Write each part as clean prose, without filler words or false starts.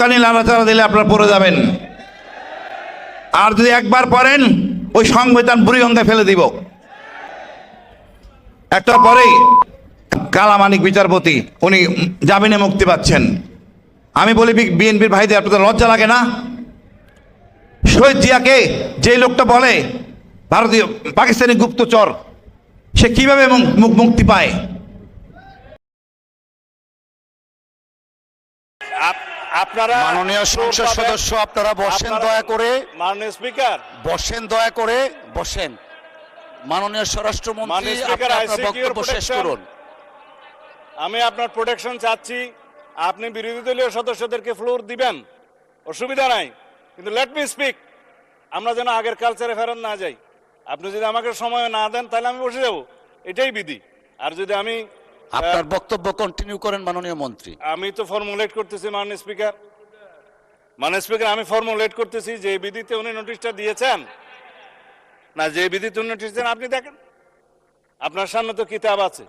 চুলকানি নাড়াচাড়া দিলে আপনারা পড়ে যাবেন। আর যদি একবার পড়েন ওই সংবিধান বুড়িগঙ্গায় ফেলে দিব। একটা পরেই কালামানিক বিচারপতি উনি জামিনে মুক্তি পাচ্ছেন। আমি বলি বিএনপির ভাইদের আপনাদের লজ্জা লাগে না? শহীদ জিয়াকে যে লোকটা বলে ভারতীয় পাকিস্তানি গুপ্তচর, সে কিভাবে মুক্তি পায়? আপনারা মাননীয় সংসদ সদস্য আপনারা বসেন দয়া করে। মাননীয় স্পিকার বসেন দয়া করে, বসেন। মাননীয় স্বরাষ্ট্রমন্ত্রী আপনার বক্তব্য শেষ করুন। আমি আপনার প্রোটেকশন চাচ্ছি। আপনি বিরোধী দলীয় সদস্যদেরকে ফ্লোর দিবেন, অসুবিধা নাই, কিন্তু লেট মি স্পিক। আমরা যেন আগের কালচারে ফেরত না যাই। আপনি যদি আমাকে সময় না দেন তাহলে আমি বসে যাব, এটাই বিধি। আর যদি আমি আপনার বক্তব্য কন্টিনিউ করেন মাননীয় মন্ত্রী। আমি তো ফর্মুলেট করতেছি মাননীয় স্পিকার। মাননীয় স্পিকার, আমি ফর্মুলেট করতেছি যে বিধিতে উনি নোটিশটা দিয়েছেন না, যে বিধিতে উনি নোটিশ দেন আপনি দেখেন। আপনার সামনে তো কিতাব আছে,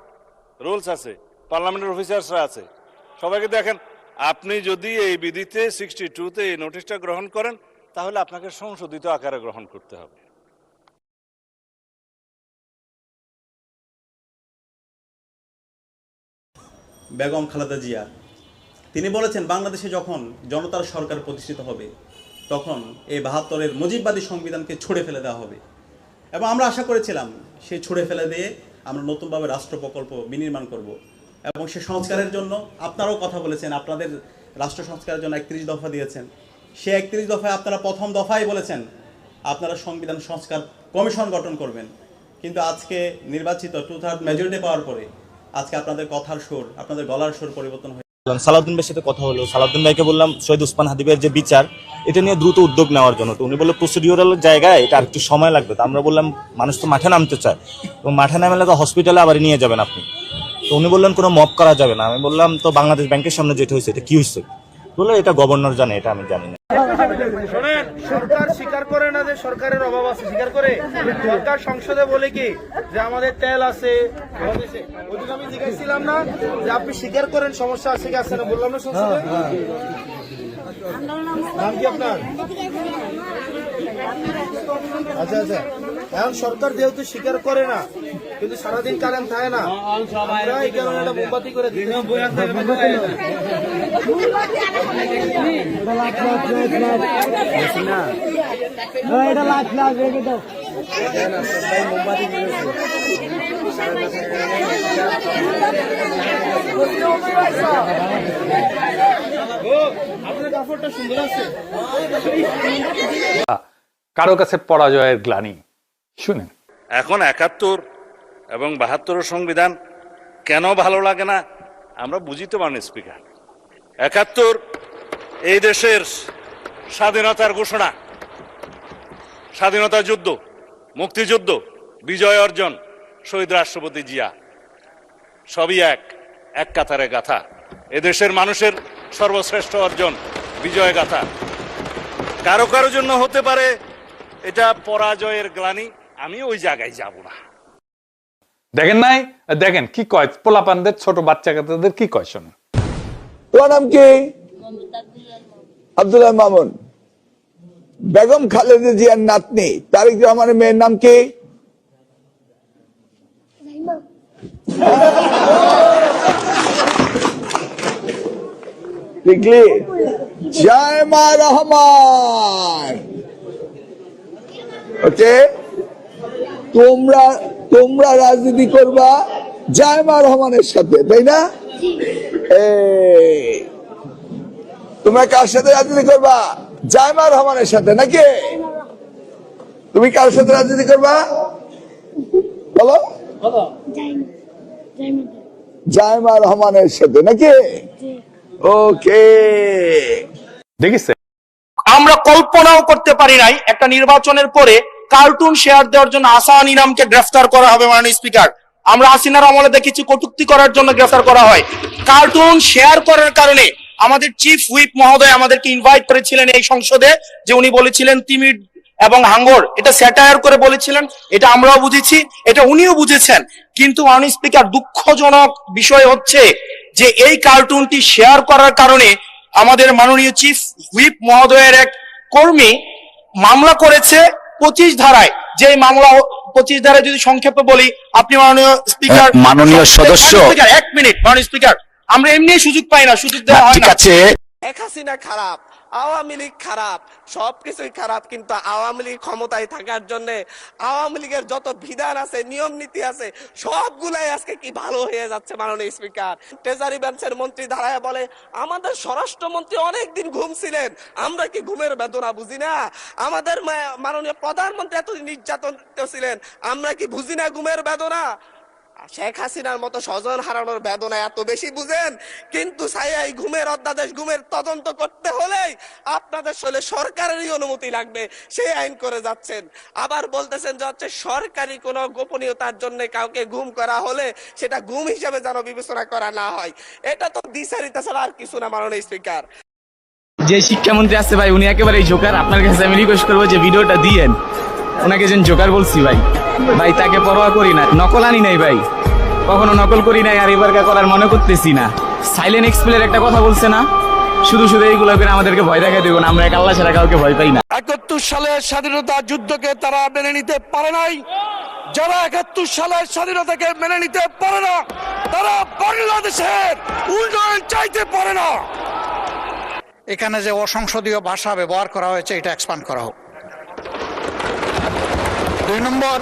রুলস আছে, পার্লামেন্টের অফিসার্সরা আছে, সবাইকে দেখেন। আপনি যদি এই বিধিতে 62-তে এই নোটিশটা গ্রহণ করেন তাহলে আপনাকে সংশোধিত আকারে গ্রহণ করতে হবে। বেগম খালেদা জিয়া তিনি বলেছেন বাংলাদেশে যখন জনতার সরকার প্রতিষ্ঠিত হবে তখন এই 72-এর মুজিববাদী সংবিধানকে ছুঁড়ে ফেলে দেওয়া হবে। এবং আমরা আশা করেছিলাম সেই ছুঁড়ে ফেলে দিয়ে আমরা নতুনভাবে রাষ্ট্র প্রকল্প বিনির্মাণ করব। এবং সে সংস্কারের জন্য আপনারাও কথা বলেছেন, আপনাদের রাষ্ট্র সংস্কারের জন্য 31 দফা দিয়েছেন। সে 31 দফায় আপনারা প্রথম দফায় বলেছেন আপনারা সংবিধান সংস্কার কমিশন গঠন করবেন। কিন্তু আজকে নির্বাচিত 2/3 মেজরিটি পাওয়ার পরে আজকে আপনাদের কথার সুর, আপনাদের গলার সুর পরিবর্তন হয়ে। সালাউদ্দিন ভাইয়ের সাথে কথা হলো। সালাউদ্দিন ভাইকে বললাম শহীদ ওসমান হাদিবের যে বিচার, এটা নিয়ে দ্রুত উদ্যোগ নেওয়ার জন্য। তো উনি বললো প্রসিডিউরাল জায়গায় এটা আর একটু সময় লাগবে। তো আমরা বললাম মানুষ তো মাঠে নামতে চায়, এবং মাঠে নামলে তো হসপিটালে আবার নিয়ে যাবেন আপনি। তো উনি বললেন কোনো মব করা যাবে না। আমি বললাম তো বাংলাদেশ ব্যাংকের সামনে যেটা হয়েছে এটা কি হয়েছে? বললো এটা গভর্নর জানে, এটা আমি জানি না। শোনেন, সরকার স্বীকার করে না যে সরকারের অভাব আছে, স্বীকার করে। সরকার সংসদে বলে কি যে আমাদের তেল আছে। ওদিকে আমি জিজ্ঞাসছিলাম না যে আপনি স্বীকার করেন সমস্যা আছে কি আছে না, বললাম না সংসদে। নাম কি আপনার? আচ্ছা আচ্ছা, এখন সরকার যেহেতু স্বীকার করে না, কিন্তু সারাদিন কারেন্ট থাকে না, এই কারণে এটা মোমবাতি করে দিন। আপনার কাপড়টা সুন্দর আছে। কারো কাছে পরাজয়ের গ্লানি শুনেন। এখন 71 এবং 72 সংবিধান কেন ভালো লাগে না আমরা বুঝি তো মাননীয় স্পিকার। 71 এই দেশের স্বাধীনতার ঘোষণা, স্বাধীনতা যুদ্ধ, মুক্তিযুদ্ধ, বিজয় অর্জন, শহীদ রাষ্ট্রপতি জিয়া, সবই এক কাতারে গাথা। এদেশের মানুষের সর্বশ্রেষ্ঠ অর্জন, বিজয় গাথা। কারো কারো জন্য হতে পারে এটা পরাজয়ের গ্লানি, আমি ওই জায়গায় যাব না। দেখেন নাই, দেখেন কি কয় পোলাপানদের, ছোট বাচ্চা কাচ্চাদের কি কয় শোনেন। তোমার নাম কি? আব্দুল্লাহ মামুন। বেগম খালেদা জিয়ার নাতনি তারেক রহমানের মেয়ের নাম কি? লিখলি জায়মা রহমান। ওকে, তোমরা রাজনীতি করবা জায়মা রহমানের সাথে, তাই না? তোমরা কার সাথে রাজনীতি করবা? জায়মা রহমানের সাথে, নাকি? তুমি কার সাথে রাজনীতি করবা বলো? জায়মা রহমানের সাথে, নাকি? ওকে, দেখিস আমরা কল্পনাও করতে পারি নাই একটা নির্বাচনের পরে কার্টুন শেয়ার দেওয়ার জন্য আসান ইনামকে গ্রেফতার করা হবে। মাননীয় স্পিকার, আমরা হাসিনার আমলে দেখেছি কটূক্তি করার জন্য গ্রেফতার করা হয়। কার্টুন শেয়ার করার কারণে আমাদের চিফ হুইপ মহোদয় আমাদেরকে ইনভাইট করেছিলেন এই সংসদে, যে উনি বলেছিলেন তিমির এবং হাঙ্গর, এটা স্যাটায়ার করে বলেছিলেন, এটা আমরাও বুঝেছি, এটা উনিও বুঝেছেন। কিন্তু মাননীয় স্পিকার, দুঃখজনক বিষয় হচ্ছে যে এই কার্টুনটি শেয়ার করার কারণে আমাদের মাননীয় চিফ হুইপ মহোদয়ের এক কর্মী মামলা করেছে 25 ধারায়। যে মামলা 25 ধারায় যদি সংক্ষেপে বলি, আপনি মাননীয় স্পিকার, মাননীয় সদস্য, 1 মিনিট মাননীয় স্পিকার, আমরা এমনি সুযোগ পাই না, সুযোগ দেওয়া হয় ঠিক না। আছে, শেখ হাসিনা খারাপ, আওয়ামী লীগ খারাপ, সবকিছুই খারাপ, কিন্তু আওয়ামী লীগ ক্ষমতায় থাকার জন্য আওয়ামী লীগের যত বিধান আছে, নিয়ম নীতি আছে, সবগুলাই আজকে কি ভালো হয়ে যাচ্ছে মাননীয় স্পিকার। ট্রেজারি বেঞ্চের মন্ত্রী দাঁড়ায় বলে আমাদের স্বরাষ্ট্রমন্ত্রী অনেকদিন ঘুমছিলেন, আমরা কি ঘুমের বেদনা বুঝি না? আমাদের মাননীয় প্রধানমন্ত্রী এতদিন নির্যাতন ছিলেন, আমরা কি বুঝি না ঘুমের বেদনা? শেখ হাসিনার মতো স্বজন হারানোর বেদনা এত বেশি বুঝেন, কিন্তু এই ঘুমের অধ্যাদেশ, ঘুমের তদন্ত করতে হলেই আপনাদের শৈলে সরকারেরই অনুমতি লাগবে, সেই আইন করে যাচ্ছেন। আবার বলতেছেন যে হচ্ছে সরকারি কোনো গোপনীয়তার জন্য কাউকে গুম করা হলে সেটা গুম হিসেবে যেন বিবেচনা করা না হয়। এটা তো দ্বিচারিতা ছাড়া আর কিছু না মাননীয় স্পিকার। যে শিক্ষামন্ত্রী আছে ভাই, উনি একেবারে জোকার। আপনার কাছে আমি রিকোয়েস্ট করবো যে ভিডিওটা দিয়েন, ওনাকে যেন জোকার বলছি ভাই, ভাই তাকে পরোয়া করি না, নকল আনি নাই ভাই, কখনো নকল করি নাই, আর এবার করার মনে করতেছি না। সাইলেন্ট এক্সপ্লের একটা কথা বলছে না, শুধু শুধু এইগুলো করে আমাদেরকে ভয় দেখা দেবো না, আমরা এক আল্লাহ ছাড়া কাউকে ভয় পাই না। 71 সালের স্বাধীনতা যুদ্ধকে তারা মেনে নিতে পারে নাই। যারা 71 সালের স্বাধীনতাকে মেনে নিতে পারে না, তারা বাংলাদেশের উন্নয়ন চাইতে পারে না। এখানে যে অসংসদীয় ভাষা ব্যবহার করা হয়েছে, এটা এক্সপান্ড করা হোক। 2 নম্বর,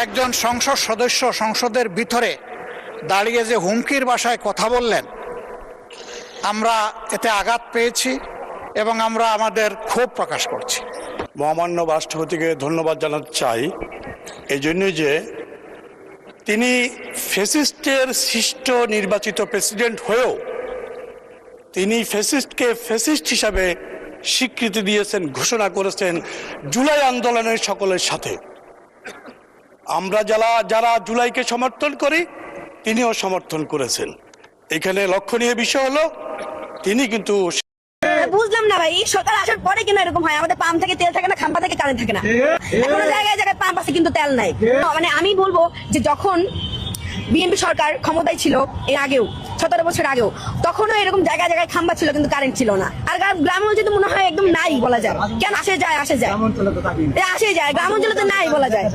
একজন সংসদ সদস্য সংসদের ভিতরে দাঁড়িয়ে যে হুমকির ভাষায় কথা বললেন, আমরা এতে আঘাত পেয়েছি এবং আমরা আমাদের ক্ষোভ প্রকাশ করছি। মহামান্য রাষ্ট্রপতিকে ধন্যবাদ জানাতে চাই এই জন্যই যে তিনি ফ্যাসিস্টের সৃষ্ট নির্বাচিত প্রেসিডেন্ট হয়েও তিনি ফ্যাসিস্টকে ফ্যাসিস্ট হিসাবে স্বীকৃতি দিয়েছেন, ঘোষণা করেছেন জুলাই আন্দোলনের সকলের সাথে। আমরা যারা জুলাইকে সমর্থন করি, তিনিও সমর্থন করেছেন। এখানে লক্ষণীয় বিষয় হলো তিনি কিন্তু বুঝলাম না ভাই, সরকার আসার পরে কেন এরকম হয়? আমাদের পাম্প থেকে তেল থাকে না, খাম্পা থেকে কারেন্ট থাকে না, এখন জায়গায় জায়গায় পাম্প আছে কিন্তু তেল নাই। মানে আমি বলবো যে যখন বিএনপি সরকার ক্ষমতায় ছিল, এর আগেও 17 বছর আগেও, তখনও এরকম জায়গায় জায়গায় খাম্বা ছিল কিন্তু কারেন্ট ছিল না। আর গ্রাম অঞ্চলে তো মনে হয় একদম নাই বলা যায়, কেন আসে যায় গ্রাম অঞ্চলে তো নাই বলা যায়।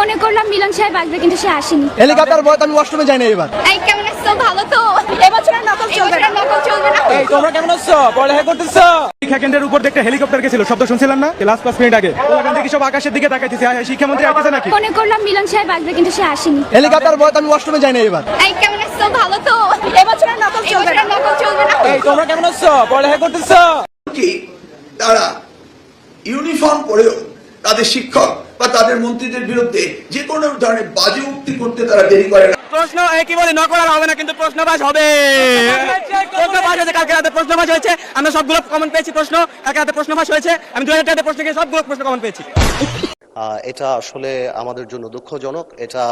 মনে করলাম মিলন সাহেব আসবে, কিন্তু সে আসেনি। হেলিকপ্টার বয় আমি ওয়াশরুমে যাই না এবার। এই কেমন আছো? ভালো তো? এবছর নকল চলবে না, নকল চলবে না। এই তোমরা কেমন আছো? পড়ালেখা করতেছো? শিক্ষাকেন্দ্রের উপর দেখতে হেলিকপ্টার গেছিল, শব্দ শুনছিলাম না লাস্ট 5 মিনিট আগে? ওখান থেকে সব আকাশের দিকে তাকাইতেছে, শিক্ষামন্ত্রী আসছে নাকি? মনে করলাম মিলন সাহেব আসবে, কিন্তু সে আসেনি। হেলিকপ্টার বয় আমি ওয়াশরুমে যাই না এবার। এই কেমন আছো? ভালো তো? এবছর নকল চলবে না, নকল চলবে না। এই তোমরা কেমন আছো? পড়ালেখা করতেছো? কি তারা ইউনিফর্ম পরেও তাদের শিক্ষক বা তাদের মন্ত্রীদের বিরুদ্ধে যে কোনো ধরনের বাজে উক্তি করতে তারা দেরি করে না। প্রশ্ন কি বলি, নকল আর হবে না, কিন্তু প্রশ্নবাজ হবে। প্রশ্নবাজ হয়েছে, কালকে রাতে প্রশ্নবাজ হয়েছে, আমরা সবগুলো কমন পেয়েছি প্রশ্ন। কালকে রাতে প্রশ্নবাজ হয়েছে, আমি 2000 প্রশ্ন থেকে সবগুলো প্রশ্ন কমন পেয়েছি। এটা আসলে আমাদের জন্য দুঃখজনক, এটা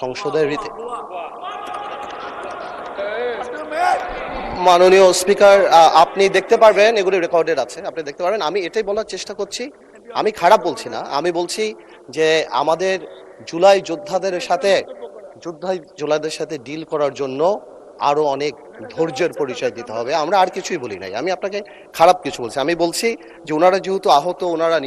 সংসদের রীতি। মাননীয় স্পিকার, আপনি দেখতে পারবেন, এগুলি রেকর্ডেড আছে, আপনি দেখতে পারবেন। আমি এটাই বলার চেষ্টা করছি, আমি খারাপ বলছি না, আমি বলছি যে আমাদের জুলাই যোদ্ধাদের সাথে ডিল করার জন্য আরো অনেক ধৈর্যের পরিচয় দিতে হবে। আমরা আর কিছুই বলি নাই, আমি আপনাকে খারাপ কিছু বলছি। আমি বলছি যে ওনারা যেহেতু আহত, ওনারা